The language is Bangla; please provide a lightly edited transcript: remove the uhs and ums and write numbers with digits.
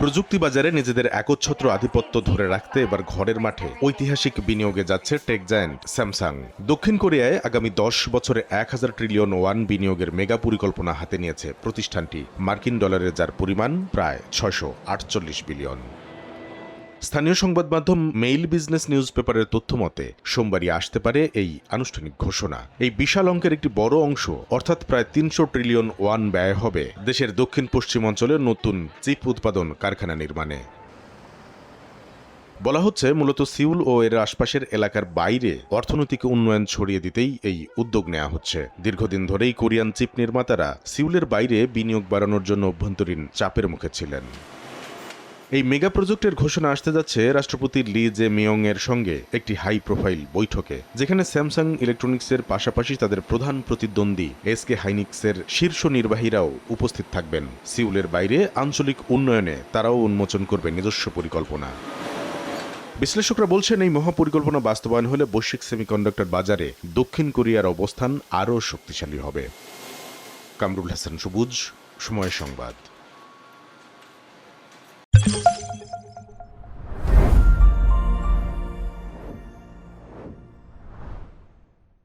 প্রযুক্তি বাজারে নিজেদের একচ্ছত্র আধিপত্য ধরে রাখতে এবার ঘরের মাঠে ঐতিহাসিক বিনিয়োগে যাচ্ছে টেক জায়ান্ট স্যামসাং। দক্ষিণ কোরিয়ায় আগামী 10 বছরে 1000 ট্রিলিয়ন ওয়ান বিনিয়োগের মেগা পরিকল্পনা হাতে নিয়েছে প্রতিষ্ঠানটি, মার্কিন ডলারে যার পরিমাণ প্রায় 648 বিলিয়ন। স্থানীয় সংবাদ মাধ্যম মেইল বিজনেস নিউজ পেপারের তথ্য মতে সোমবারই আসতে পারে এই আনুষ্ঠানিক ঘোষণা। এই বিশাল অঙ্কের একটি বড় অংশ অর্থাৎ প্রায় 300 ট্রিলিয়ন ওয়ান ব্যয় হবে দেশের দক্ষিণ পশ্চিম অঞ্চলে নতুন চিপ উৎপাদন কারখানা নির্মাণে। বলা হচ্ছে মূলত সিউল ও এর আশপাশের এলাকার বাইরে অর্থনৈতিক উন্নয়ন ছড়িয়ে দিতেই এই উদ্যোগ নেওয়া হচ্ছে। দীর্ঘদিন ধরেই কোরিয়ান চিপ নির্মাতারা সিউলের বাইরে বিনিয়োগ বাড়ানোর জন্য অভ্যন্তরীণ চাপের মুখে ছিলেন। এই মেগা প্রজেক্টের ঘোষণা আসতে যাচ্ছে রাষ্ট্রপতি লি জে মিয়ং এর সঙ্গে একটি হাই প্রোফাইল বৈঠকে, যেখানে স্যামসাং ইলেকট্রনিক্সের পাশাপাশি তাদের প্রধান প্রতিদ্বন্দ্বী এসকে হাইনিক্সের শীর্ষ নির্বাহীরাও উপস্থিত থাকবেন। সিউলের বাইরে আঞ্চলিক উন্নয়নে তারাও উন্মোচন করবে নিজস্ব পরিকল্পনা। বিশ্লেষকরা বলছেন এই মহাপরিকল্পনা বাস্তবায়ন হলে বৈশ্বিক সেমিকন্ডাক্টর বাজারে দক্ষিণ কোরিয়ার অবস্থান আরও শক্তিশালী হবে। কামরুল হাসান সবুজ, সময় সংবাদ।